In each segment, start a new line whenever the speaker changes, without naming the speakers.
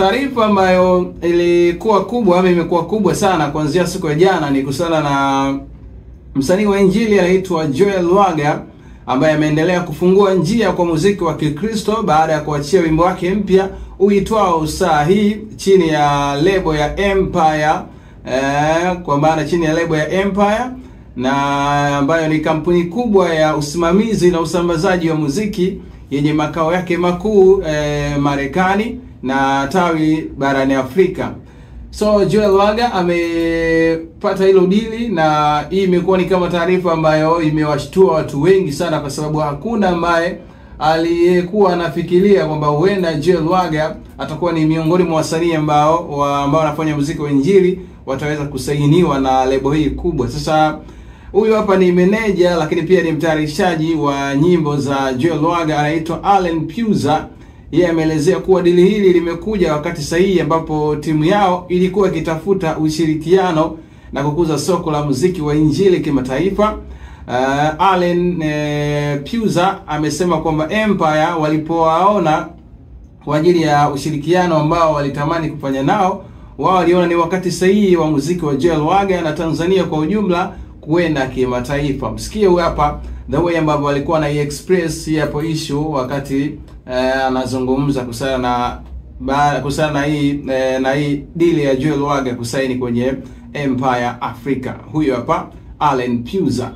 Taarifa ambayo ilikuwa kubwa ama imekuwa kubwa sana kuanzia siku ya jana ni kuhusiana na msanii wa Injili anaitwa Joel Lwaga ambaye ameendelea kufungua njia kwa muziki wa Kikristo baada ya kuachia wimbo wake mpya uitwao Saa Hii chini ya lebo ya Empire, kwa maana chini ya lebo ya Empire, na ambayo ni kampuni kubwa ya usimamizi na usambazaji wa muziki yenye makao yake makuu Marekani na tawi barani Afrika. So Joel Lwaga amepata hilo dili, na hii imekuwa ni kama taarifa ambayo imewashtua watu wengi sana, kwa sababu hakuna ambaye aliyekuwa anafikiria kwamba huenda Joel Lwaga atakuwa ni miongoni mwa wasanii ambao wanafanya muziki wa Injili wataweza kusainiwa na lebo hii kubwa. Sasa huyu hapa ni meneja lakini pia ni mtayarishaji wa nyimbo za Joel Lwaga, anaitwa Allen Puza. Yeye ameelezea kuwa dili hili limekuja wakati sahihi ambapo timu yao ilikuwa ikitafuta ushirikiano na kukuza soko la muziki wa Injili kimataifa. Allen Puza amesema kwamba Empire walipowaona kwa ajili ya ushirikiano ambao walitamani kufanya nao, wao waliona ni wakati sahihi wa muziki wa Joel Lwaga na Tanzania kwa ujumla kuenda kimataifa. Msikie huyu hapa the way ambavyo alikuwa na express hapo issue wakati anazungumza kuhusiana na hii deal ya Joel Lwaga kusaini kwenye Empire Africa. Huyu hapa Allen Puza.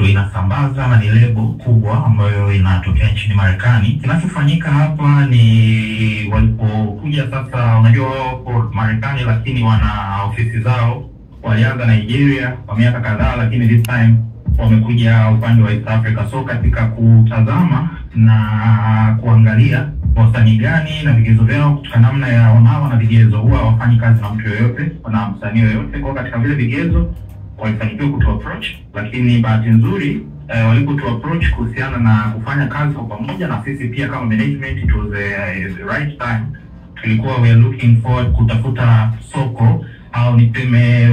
Inasambaza na ni lebo kubwa ambayo inatokea nchini Marekani. Kinachofanyika hapa ni walipokuja sasa, unajua wao Marekani lakini wana ofisi zao, walianza Nigeria kwa miaka kadhaa, lakini this time wamekuja upande wa East Africa. So katika kutazama na kuangalia wasanii gani na vigezo vyao, kutoka namna ya wanao na vigezo, huwa hawafanyi kazi na mtu yoyote na msanii yoyote. Kwa katika vile vigezo walifanikiwa kutu approach, lakini bahati nzuri walipotu approach kuhusiana na kufanya kazi kwa pamoja na sisi pia kama management, it was the right time. Tulikuwa we are looking forward kutafuta soko au niseme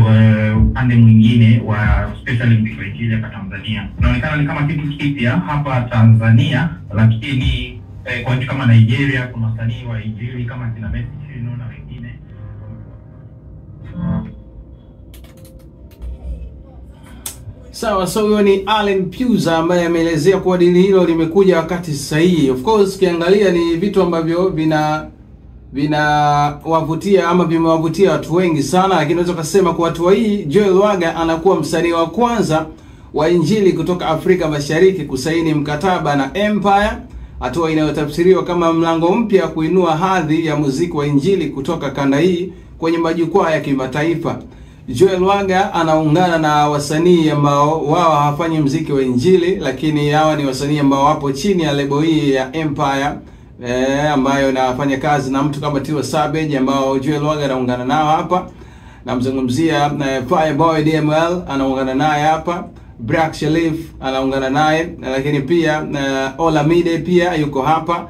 upande mwingine wa especially muziki wa Injili hapa Tanzania. Inaonekana ni kama kitu kipya hapa Tanzania, lakini kwa nchi kama Nigeria kuna wasanii wa Injili kama kina Messi Chino na wengine.
Sawa, so huyo ni Allen Puza ambaye ameelezea kuwa dili hilo limekuja wakati sahihi. Of course kiangalia ni vitu ambavyo vinawavutia ama vimewavutia watu wengi sana, lakini unaweza kusema kwa watu hii Joel Lwaga anakuwa msanii wa kwanza wa Injili kutoka Afrika Mashariki kusaini mkataba na Empire, hatua inayotafsiriwa kama mlango mpya kuinua hadhi ya muziki wa Injili kutoka kanda hii kwenye majukwaa ya kimataifa. Joel Lwaga anaungana na wasanii ambao wao hawafanyi muziki wa Injili, lakini hawa ni wasanii ambao wapo chini ya lebo hii ya Empire, ambayo inafanya kazi na mtu kama Tiwa Savage ambao Joel Lwaga anaungana nao hapa. Namzungumzia Fireboy DML anaungana naye hapa, Black Shelif anaungana naye, lakini pia Olamide pia yuko hapa.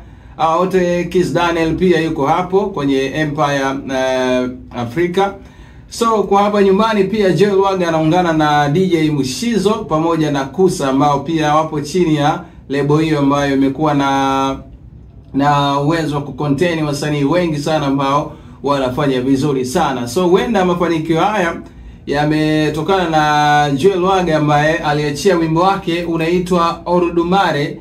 Wote Kiss Daniel pia yuko hapo kwenye Empire Africa. So kwa hapa nyumbani pia Joel Lwaga anaungana na DJ Mushizo pamoja na Kusa ambao pia wapo chini ya lebo hiyo ambayo imekuwa na uwezo wa kucontain wasanii wengi sana ambao wanafanya vizuri sana. So huenda mafanikio haya yametokana na Joel Lwaga ambaye aliachia wimbo wake unaitwa Orudumare,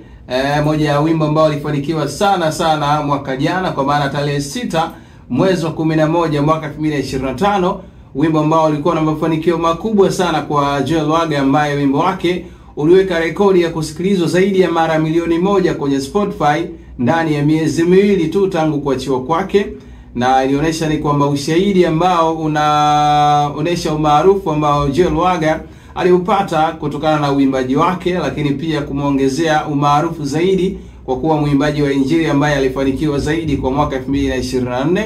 moja ya wimbo ambao alifanikiwa sana mwaka jana, kwa maana tarehe 6 mwezi wa 11 mwaka 2025, wimbo ambao ulikuwa na mafanikio makubwa sana kwa Joel Lwaga ambaye wimbo wake uliweka rekodi ya kusikilizwa zaidi ya mara milioni 1 kwenye Spotify ndani ya miezi miwili tu tangu kuachiwa kwake, na ilionyesha ni kwamba ushahidi ambao unaonesha umaarufu ambao Joel Lwaga aliupata kutokana na uimbaji wake, lakini pia kumuongezea umaarufu zaidi kwa kuwa mwimbaji wa Injili ambaye alifanikiwa zaidi kwa mwaka 2024.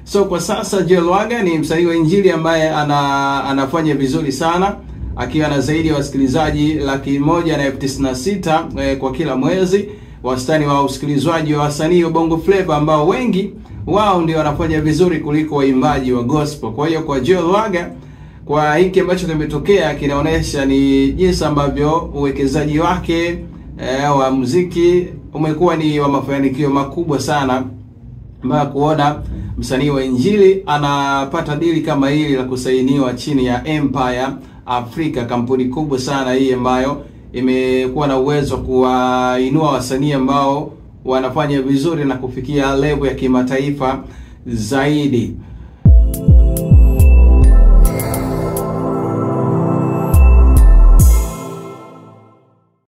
So kwa sasa Joel Lwaga ni msanii wa Injili ambaye anafanya vizuri sana, akiwa na zaidi ya wasikilizaji 196,000 kwa kila mwezi, wastani wa usikilizwaji wa wasanii wa Bongo Flava ambao wengi wao ndio wanafanya vizuri kuliko waimbaji wa gospel. Kwa hiyo kwa Joel Lwaga, kwa hiki ambacho kimetokea kinaonesha ni jinsi ambavyo uwekezaji wake wa muziki umekuwa ni wa mafanikio makubwa sana, mbaya kuona msanii wa injili anapata dili kama hili la kusainiwa chini ya Empire Africa, kampuni kubwa sana hii ambayo imekuwa na uwezo kuwainua wasanii ambao wanafanya vizuri na kufikia level ya kimataifa zaidi.